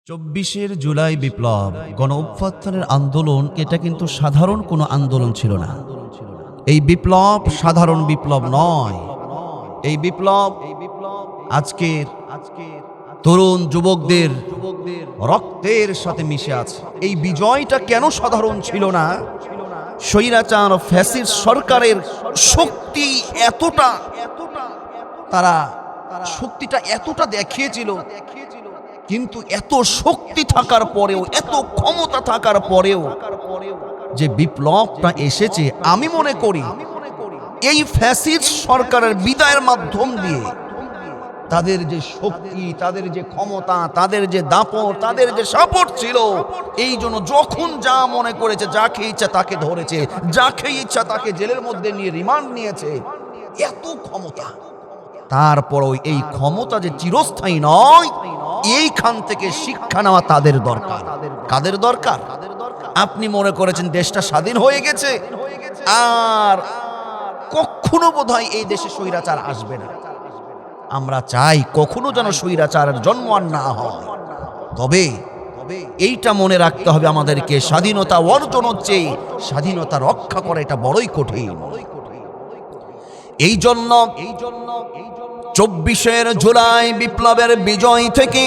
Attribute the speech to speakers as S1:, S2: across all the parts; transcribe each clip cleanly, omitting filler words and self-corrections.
S1: ২৪ জুলাই বিপ্লব গণ অভ্যুত্থানের আন্দোলন এটা কিন্তু সাধারণ কোনো আন্দোলন ছিল না। এই বিপ্লব সাধারণ বিপ্লব নয়। এই বিপ্লব আজকের তরুণ যুবকদের রক্তের সাথে মিশে আছে। এই বিজয়টা কেন সাধারণ ছিল না? স্বৈরাচার ফ্যাসিস্ট সরকারের শক্তি এতটা, তারা শক্তিটা এতটা দেখিয়েছিল, কিন্তু এত শক্তি থাকার পরেও, এত ক্ষমতা থাকার পরেও যে বিপ্লবটা এসেছে, আমি মনে করি এই ফ্যাসিস্ট সরকারের বিদায়ের মাধ্যম দিয়ে তাদের যে শক্তি, তাদের যে ক্ষমতা, তাদের যে দাপট, তাদের যে সাপোর্ট ছিল, এই জন্য যখন যা মনে করেছে, যাকে ইচ্ছা তাকে ধরেছে, যাকে ইচ্ছা তাকে জেলের মধ্যে নিয়ে রিমান্ড নিয়েছে। এত ক্ষমতা, তারপরও এই ক্ষমতা যে চিরস্থায়ী নয়, এইখান থেকে শিক্ষা নেওয়া তাদের দরকার। কাদের দরকার? আপনি মনে করেছেন দেশটা স্বাধীন হয়ে গেছে, আর কখনো বোধহয় এই দেশে স্বৈরাচার আসবে না। আমরা চাই কখনো যেন স্বৈরাচারের জন্ম আর না হয়। তবে এইটা মনে রাখতে হবে, আমাদেরকে স্বাধীনতা অর্জন হচ্ছে, স্বাধীনতা রক্ষা করা এটা বড়ই কঠিন। এই জন্য ২৪ জুলাই বিপ্লবের বিজয় থেকে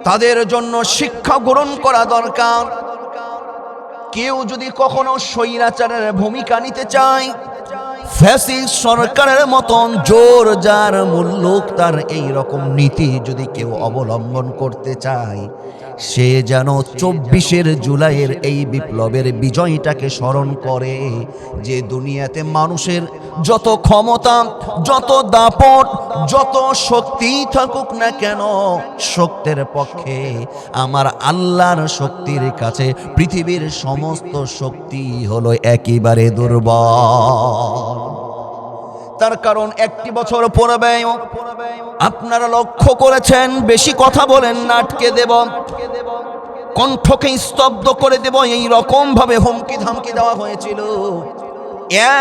S1: তাদের জন্য শিক্ষা গ্রহণ করা দরকার। কেউ যদি কখনো স্বৈরাচারের ভূমিকা নিতে চায়, ফ্যাসিস্ট সরকারের মতন জোর যার মূল্যক, তার এই রকম নীতি যদি কেউ অবলম্বন করতে চায়, সে যেন ২৪ জুলাইয়ের এই বিপ্লবের বিজয়টাকে স্মরণ করে, যে দুনিয়াতে মানুষের যত ক্ষমতা, যত দাপট, যত শক্তি থাকুক না কেন, শক্তির পক্ষে আমার আল্লাহর শক্তির কাছে পৃথিবীর সমস্ত শক্তি হলো একেবারে দুর্বল। তার কারণ একটি বছর পূর্বে আপনারা লক্ষ্য করেছেন, বেশি কথা বলেন না, আটকে দেব, কণ্ঠকে স্তব্ধ করে দেব, এই রকম ভাবে হুমকি ধামকি দেওয়া হয়েছিল।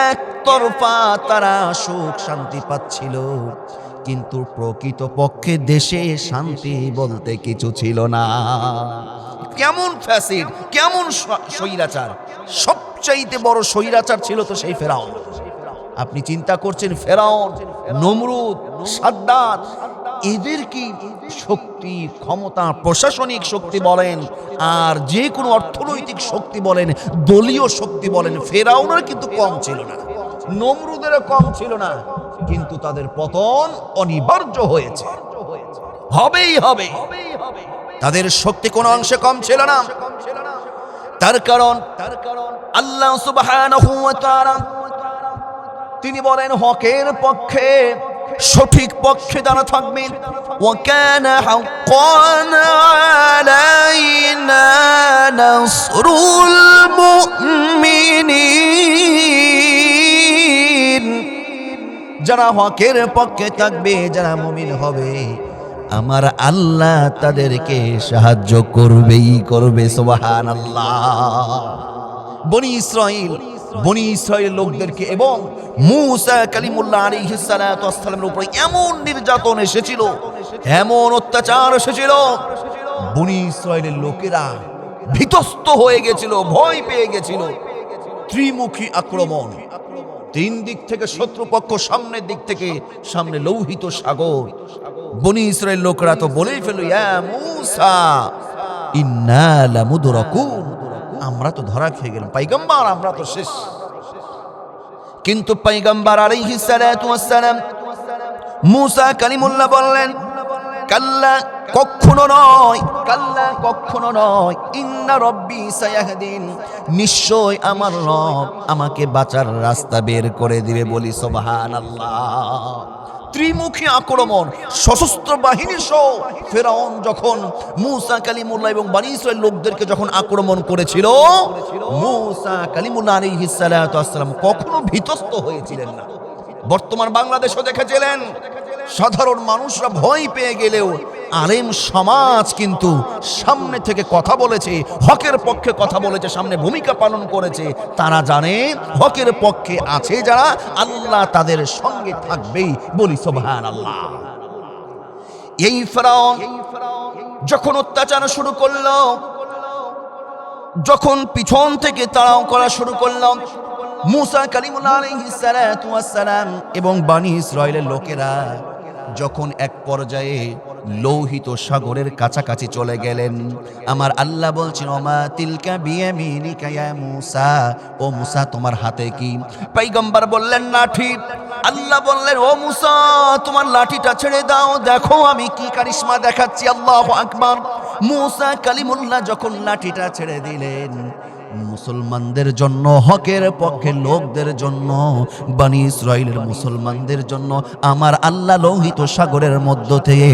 S1: একতরফা তারা সুখ শান্তি পাচ্ছিল, কিন্তু প্রকৃত পক্ষে দেশে শান্তি বলতে কিছু ছিল না। কেমন ফ্যাসিড, কেমন স্বৈরাচার! সবচাইতে বড় স্বৈরাচার ছিল তো সেই ফেরাউন। আপনি চিন্তা করছেন, ফেরাউন, নমরুদ, সাদ্দাত, এদের কি শক্তি, ক্ষমতা, প্রশাসনিক শক্তি বলেন আর যে কোনো অর্থনৈতিক শক্তি বলেন, দলীয় শক্তি বলেন, ফেরাউনের কিন্তু কম ছিল না, নমরুদেরও কম ছিল না, কিন্তু তাদের পতন অনিবার্য হয়েছে, হবেই হবে। তাদের শক্তি কোনো অংশে কম ছিল না। তার কারণ আল্লাহ সুবহানাহু ওয়া তাআলা তিনি বলেন, হকের পক্ষে, সঠিক পক্ষে যারা থাকবেন, ওয়া কানা হাক্কান আলাইনা নাসরুল মুমিনিন, যারা হকের পক্ষে থাকবে, যারা মুমিন হবে, আমার আল্লাহ তাদেরকে সাহায্য করবেই করবে। সুবহানাল্লাহ। বনি ইসরাইল লোকদেরকে এবং মূসা কালিমুল্লাহ আলাইহিস সালাতু ওয়াস সালামের উপরে এমন নির্যাতন এসেছিল, এমন অত্যাচার এসেছিল, বনি ইসরাইলের লোকেরা ভীতস্ত হয়ে গেছিল, ভয় পেয়ে গেছিল। ত্রিমুখী আক্রমণ, তিন দিক থেকে শত্রুপক্ষ, সামনের দিক থেকে সামনে লৌহিত সাগর। বনি ইসরাইল লোকেরা তো বলেই ফেলল, ইয়া মূসা ইন্না লামুদরাকুন, আমরা তো ধরা খেয়ে গেলাম, পয়গম্বর আমরা তো শেষ। কিন্তু পয়গম্বর আলাইহিস সালাতু ওয়াস সালাম মূসা কালিমুল্লাহ বললেন, কাল্লা, কখনো নয়, কাল্লা, কখনো নয়, ইন্না রব্বি সায়াহদিন, নিশ্চয় আমার রব আমাকে বাঁচার রাস্তা বের করে দিবে। বলি সুবহানাল্লাহ। ত্রিমুখী আক্রমণ, সশস্ত্র বাহিনী সহ ফেরাউন যখন মূসা কালিমুল্লাহ এবং বনি ইসরাইল লোকদেরকে যখন আক্রমণ করেছিল, মূসা কালিমুল্লাহ আলাইহিস সালাতু ওয়াস সালাম কখনো ভীতস্ত হয়েছিলেন না। বর্তমান বাংলাদেশও দেখেছিলেন, সাধারণ মানুষরা ভয় পেয়ে গেলেও আলেম সমাজ কিন্তু সামনে থেকে কথা বলেছে, হকের পক্ষে কথা বলেছে, সামনে ভূমিকা পালন করেছে। তারা জানে হকের পক্ষে আছে যারা, আল্লাহ তাদের সঙ্গে থাকবেই। বলি সুবহানাল্লাহ। এই ফেরাউন যখন অত্যাচার শুরু করলো, যখন পিছন থেকে তাড়াও করা শুরু করলো, মূসা কালিমুল্লাহ আলাইহিস সালাতু ওয়াস সালাম এবং বনি ইসরাইলের লোকেরা যখন এক পর্যায়ে লোহিত সাগরের কাছাকাছি চলে গেলেন, আমার আল্লাহ বলছেন, ওমা তিলকা বিয়ামিনিকা ইয়া মূসা, ও মূসা তোমার হাতে কি? পয়গম্বর বললেন লাঠি। আল্লাহ বললেন, ও মূসা তোমার লাঠিটা ছেড়ে দাও, দেখো আমি কি কারিশমা দেখাচ্ছি। আল্লাহু আকবার। মূসা কালিমুল্লাহ যখন লাঠিটা ছেড়ে দিলেন, মুসলমানদের জন্য, হকের পক্ষে লোকদের জন্য, বনি ইসরাইলের মুসলমানদের জন্য আমার আল্লাহ লোহিত সাগরের মধ্য থেকে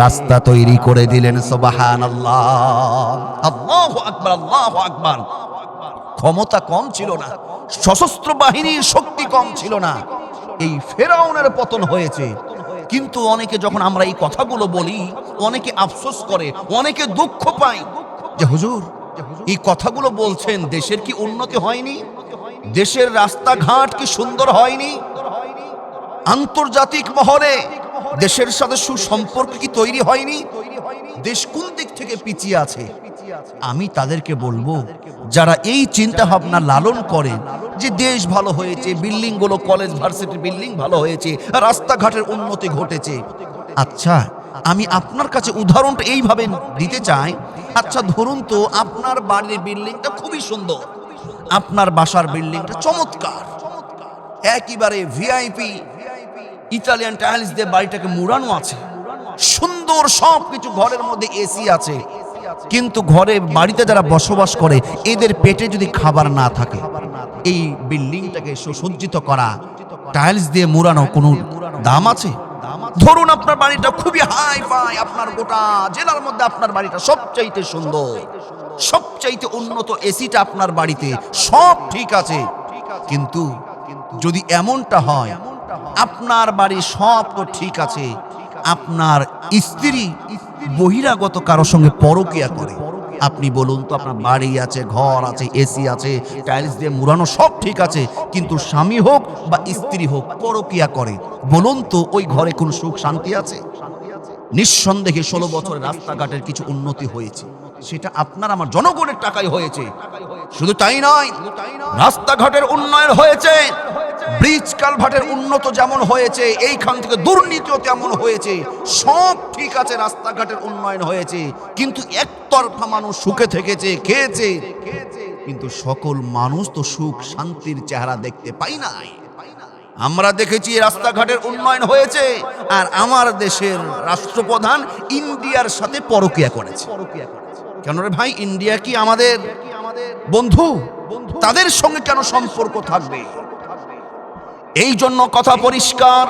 S1: রাস্তা তৈরি করে দিলেন। সুবহানাল্লাহ, আল্লাহু আকবার, আল্লাহু আকবার। ক্ষমতা কম ছিল না, সশস্ত্র বাহিনীর শক্তি কম ছিল না, এই ফেরাউনের পতন হয়েছে। কিন্তু অনেকে যখন আমরা এই কথাগুলো বলি, অনেকে আফসোস করে, অনেকে দুঃখ পায় যে হুজুর এই কথাগুলো বলছেন, দেশের কি উন্নতি হয়নি? দেশের রাস্তাঘাট কি সুন্দর হয়নি? আন্তর্জাতিক মহলে দেশের সাথে সুসম্পর্ক কি তৈরি হয়নি? দেশ কোন দিক থেকে পিছিয়ে আছে? আমি তাদেরকে বলবো, যারা এই চিন্তা ভাবনা লালন করে যে দেশ ভালো হয়েছে, বিল্ডিং গুলো, কলেজ ভার্সিটি বিল্ডিং ভালো হয়েছে, রাস্তাঘাটের উন্নতি ঘটেছে, আচ্ছা আমি আপনার কাছে উদাহরণটা এইভাবে দিতে চাই। আচ্ছা ধরুন তো আপনার বাড়ির বিল্ডিংটা খুবই সুন্দর, আপনার বাসার বিল্ডিংটা চমৎকার, একেবারে ভিআইপি ইতালিয়ান টাইলস দিয়ে বাড়িটাকে মুড়ানো আছে, সুন্দর সবকিছু, ঘরের মধ্যে এসি আছে, কিন্তু ঘরে বাড়িতে যারা বসবাস করে এদের পেটে যদি খাবার না থাকে, এই বিল্ডিংটাকে সুসজ্জিত করা, টাইলস দিয়ে মুড়ানো কোনো দাম আছে? ধরুন আপনার বাড়িটা খুবই হাই ফাই, আপনার গোটা জেলার মধ্যে আপনার বাড়িটা সবচাইতে সুন্দর, সবচাইতে উন্নত, এসিটা আপনার বাড়িতে, সব ঠিক আছে, কিন্তু যদি এমনটা হয় আপনার বাড়ি সব তো ঠিক আছে, আপনার স্ত্রী বহিরাগত কারোর সঙ্গে পরকীয়া করে, আপনি বলুন তো, আপনার বাড়ি আছে, ঘর আছে, এসি আছে, টাইলস দিয়ে মুড়ানো, সব ঠিক আছে, কিন্তু স্বামী হোক বা স্ত্রী হোক পরকীয়া করে, বলুন তো ওই ঘরে কোনো সুখ শান্তি আছে? নিঃসন্দেহে 16 বছরের রাস্তাঘাটের কিছু উন্নতি হয়েছে, সেটা আপনার আমার জনগণের টাকায় হয়েছে। শুধু তাই নয়, রাস্তাঘাটের উন্নয়ন হয়েছে, ব্রিজ কালভার্টের উন্নত যেমন হয়েছে, এইখান থেকে দুর্নীতিও তেমন হয়েছে, সব ঠিক আছে, রাস্তাঘাটের উন্নয়ন হয়েছে, কিন্তু একতরফা মানুষ সুখে থেকেছে, খেয়েছে, কিন্তু সকল মানুষ তো সুখ শান্তির চেহারা দেখতে পাই নাই। আমরা দেখেছি রাস্তাঘাটের উন্নয়ন হয়েছে, আর আমার দেশের রাষ্ট্রপ্রধান ইন্ডিয়ার সাথে পরকীয়া করেছে। কেন রে ভাই, ইন্ডিয়া কি আমাদের বন্ধু? তাদের সঙ্গে কেন সম্পর্ক থাকবে? এই জন্য কথা পরিষ্কার,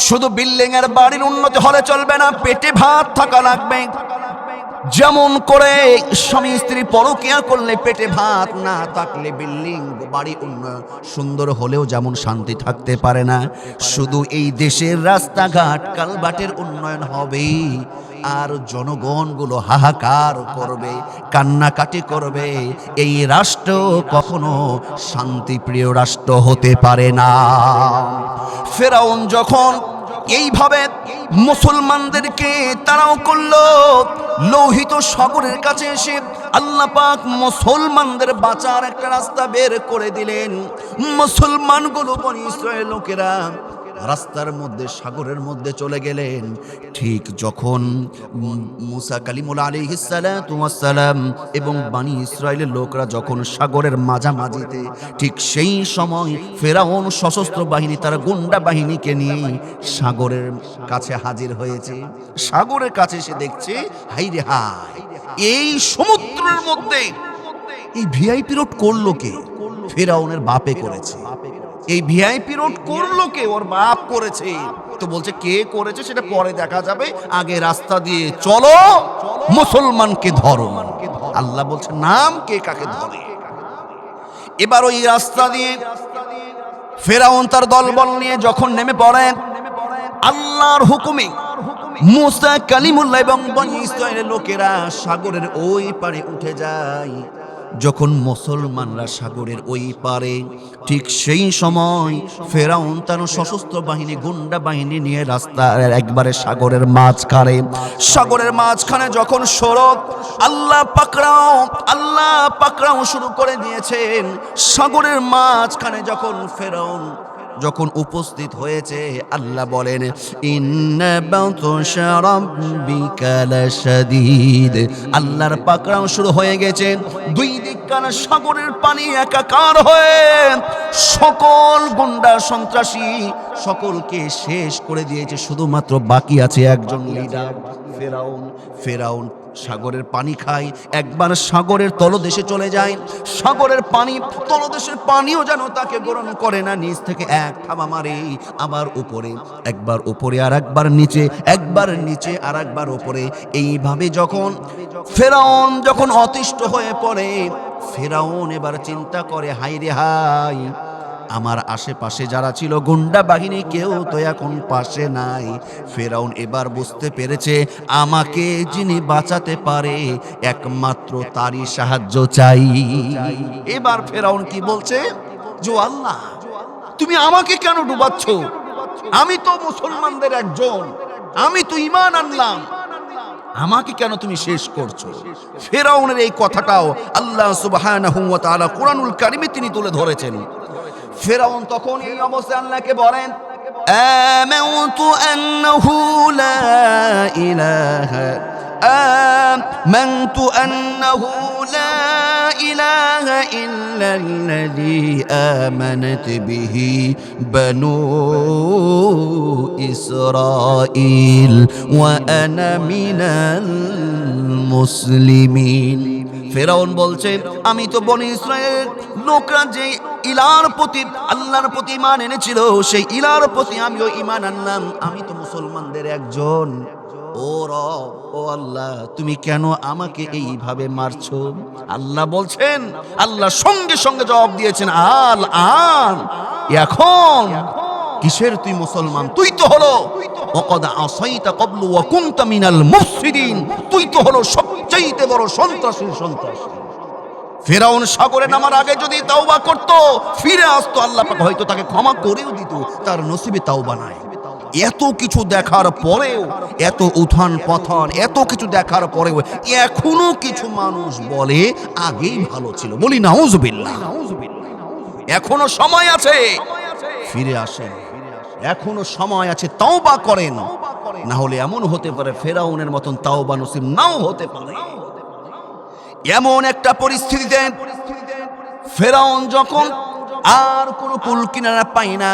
S1: শুধু বিল্ডিং এর বাড়ির উন্নতি হলে চলবে না, পেটে ভাত থাকা লাগবে। যেমন করে স্বামী স্ত্রী পরকীয়া করলে পেটে ভাত না থাকলে বিল্ডিং বাড়ি উন্নয়ন সুন্দর হলেও যেমন শান্তি থাকতে পারে না, শুধু এই দেশের রাস্তাঘাট কালভার্টের উন্নয়ন হবে আর জনগণগুলো হাহাকার করবে, কান্নাকাটি করবে, এই রাষ্ট্র কখনো শান্তিপ্রিয় রাষ্ট্র হতে পারে না। ফেরাউন যখন এইভাবে মুসলমানদেরকে তাড়াও করলো, লোহিত সাগরের কাছে এসে আল্লাহ পাক মুসলমানদের বাঁচার একটা রাস্তা বের করে দিলেন। মুসলমানগুলো, বনি ইসরায়েল লোকেরা রাস্তার মধ্যে, সাগরের মধ্যে চলে গেলেন। ঠিক যখন মূসা কালিমুল্লাহ আলাইহিস সালাতু ওয়াস সালাম এবং বনি ইসরায়েলের লোকরা যখন সাগরের মাঝামাঝিতে, ঠিক সেই সময় ফেরাউন সশস্ত্র বাহিনী, তার গুন্ডা বাহিনীকে নিয়ে সাগরের কাছে হাজির হয়েছে। সাগরের কাছে এসে দেখছে, হাই রে হাই, এই সমুদ্রের মধ্যে এই ভিআইপি রোড করলো কে? ফেরাউনের বাপে করেছে। এই ভিআইপি রোড করলো কে? ওর বাপ করেছে। তো বলছে কে করেছে সেটা পরে দেখা যাবে, আগে রাস্তা দিয়ে চলো, মুসলমানকে ধরো। আল্লাহ বলছে নাম কে কাকে ধরে। এবার ওই রাস্তা দিয়ে ফেরাউন তার দলবল নিয়ে যখন নেমে পড়েন, আল্লাহর হুকুমে মূসা কালিমুল্লাহ এবং বনি ইসরাইলের লোকেরা সাগরের ওই পারে উঠে যায়। যখন মুসলমানরা সাগরের ওই পারে, ঠিক সেই সময় ফেরাউন তার সশস্ত্র বাহিনী, গুন্ডা বাহিনী নিয়ে রাস্তার একবারে সাগরের মাঝখানে যখন সড়ক আল্লাহ পাকড়াও শুরু করে দিয়েছেন। সাগরের মাঝখানে যখন ফেরাউন উপস্থিত হয়েছে, আল্লাহ বলেন ইন্না বাতশা রাব্বিকা লাশাদীদ। আল্লাহর পাকড়াও শুরু হয়ে গেছে। দুই দিককার সাগরের পানি একাকার হয়ে সকল গুন্ডা সন্ত্রাসী সকলকে শেষ করে দিয়েছে। শুধুমাত্র বাকি আছে একজন লিডার, ফেরাউন। সাগরের পানি খায়, একবার সাগরের তলদেশে চলে যায়। সাগরের পানি, তলদেশের পানিও যেন তাকে গ্রহণ করে না। নিচ থেকে এক থাবা মারে, আবার উপরে, একবার উপরে আর একবার নিচে, একবার নিচে আর একবার উপরে। এইভাবে যখন ফেরাউন অতিষ্ঠ হয়ে পড়ে, ফেরাউন এবার চিন্তা করে, হাই রে হাই, আমার আশেপাশে যারা ছিল গুন্ডা বাহিনী, কেউ তো এখন পাশে নাই। ফেরাউন এবার বুঝতে পেরেছে, আমাকে যিনি বাঁচাতে পারে একমাত্র তারই সাহায্য চাই। এবার ফেরাউন কি বলছে, যে আল্লাহ, তুমি আমাকে কেন ডুবাচ্ছ? আমি তো মুসলমানদের একজন, আমি তো ঈমান আনলাম, আমাকে কেন তুমি শেষ করছো? ফেরাউনের এই কথাটাও আল্লাহ সুবহানাহু ওয়া তাআলা কুরআনুল কারীমে তিনি তুলে ধরেছেন। ফেরাউন তখন এই অবস্থায় আল্লাহকে বলেন, আমানতু আন্নাহু লা ইলাহা ইল্লাল্লাযী আমানাত বিহি বানু ইসরাঈল ওয়া আনা মিনাল মুসলিমিন। ফেরাউন বলছে, আমি তো বনি ইসরায়েল লোকরা যে ইলার প্রতি, আল্লাহর প্রতি ঈমান এনেছিল, সেই ইলার প্রতি আমিও ঈমান আনলাম, আমি তো মুসলমানদের একজন। ও রব, ও আল্লাহ, তুমি কেন আমাকে এইভাবে মারছো? আল্লাহ বলছেন, আল্লাহ সঙ্গে সঙ্গে জবাব দিয়েছেন, আন, এখন কিসের তুই মুসলমান? তুই তো হলো ওয়াকাদ আসাইতা ক্বাবলু ওয়া কুনতা মিনাল মুফসিদিন, তুই তো হলো সবচাইতে বড় সন্ত্রাসী। ফেরাউন সাগরে নামার আগে যদি তাওবা করত, ফিরে আসতো, আল্লাহ পাক হয়তো তাকে ক্ষমা করেও দিত, তার নসিবে তাওবা নাই। এত কিছু দেখার পরেও, এত উত্থান পতন, এত কিছু দেখার পরেও এখনো কিছু মানুষ বলে আগেই ভালো ছিল। বলি নাউজুবিল্লাহ। এখনো সময় আছে, ফিরে আসেন, এখনো সময় আছে, তাওবা করেন, না হলে এমন হতে পারে ফেরাউনের মতন তাওবা নসিব নাও হতে পারে। এমন একটা পরিস্থিতিতে ফেরাউন যখন আর কোনো কুল কিনারা পায় না,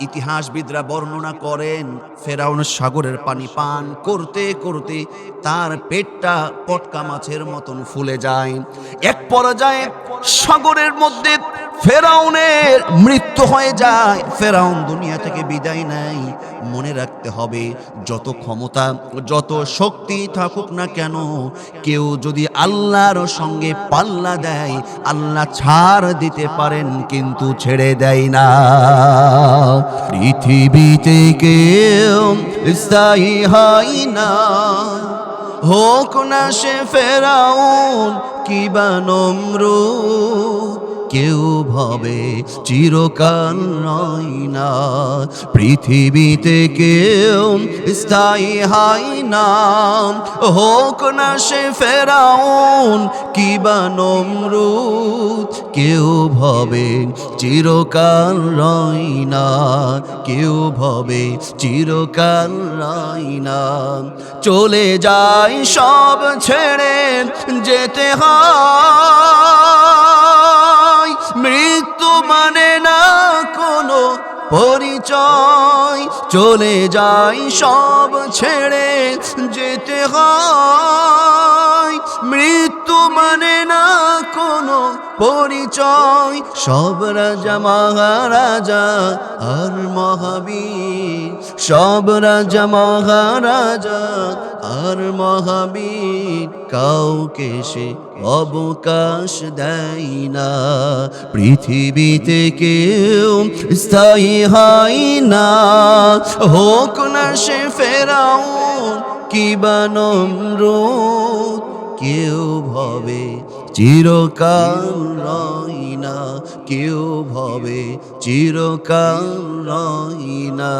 S1: ইতিহাসবিদরা বর্ণনা করেন, ফেরাউন সাগরের পানি পান করতে করতে তার পেটটা পটকা মাছের মতন ফুলে যায়। এক পর্যায়ে সাগরের মধ্যে ফেরাউনের মৃত্যু হয়ে যায়। ফেরাউন দুনিয়া থেকে বিদায় নেয়। মনে রাখতে হবে, যত ক্ষমতা, যত শক্তি থাকুক না কেন, কেউ যদি আল্লাহর সঙ্গে পাল্লা দেয়, আল্লাহ ছাড় দিতে পারেন কিন্তু ছেড়ে দেয় না। পৃথিবীতে কেউ স্থায়ী হয় না, হোক না সে ফেরাউন কিবা নমরুদ, কেউ ভাবে চিরকাল নয় না। পৃথিবীতে কেউ স্থায়ী হয় না, হোক না সে ফেরাউন কিবা নমরুদ, কেউ ভাবে চিরকাল রয় না, কেউ ভাবে চিরকাল রয় না। চলে যায় সব ছেড়ে যেতে হয়, মৃত্যু মানে না কোনো পরিচয়। চলে যায় সব ছেড়ে যেতে হয়, মৃত্যু মানে না কোনো পরিচয়। সব রাজা মহারাজা আর মহাবীর, সব রাজা মহারাজা আর মহাবীর, কাউকে সে অবকাশ দেয় না। পৃথিবীতে কেউ স্থায়ী হয় না, হোক না সে ফেরাউন কিবা নমরুদ, কেউ ভাবে চিরকাল রইনা কেউ ভবে চিরকাল রইনা।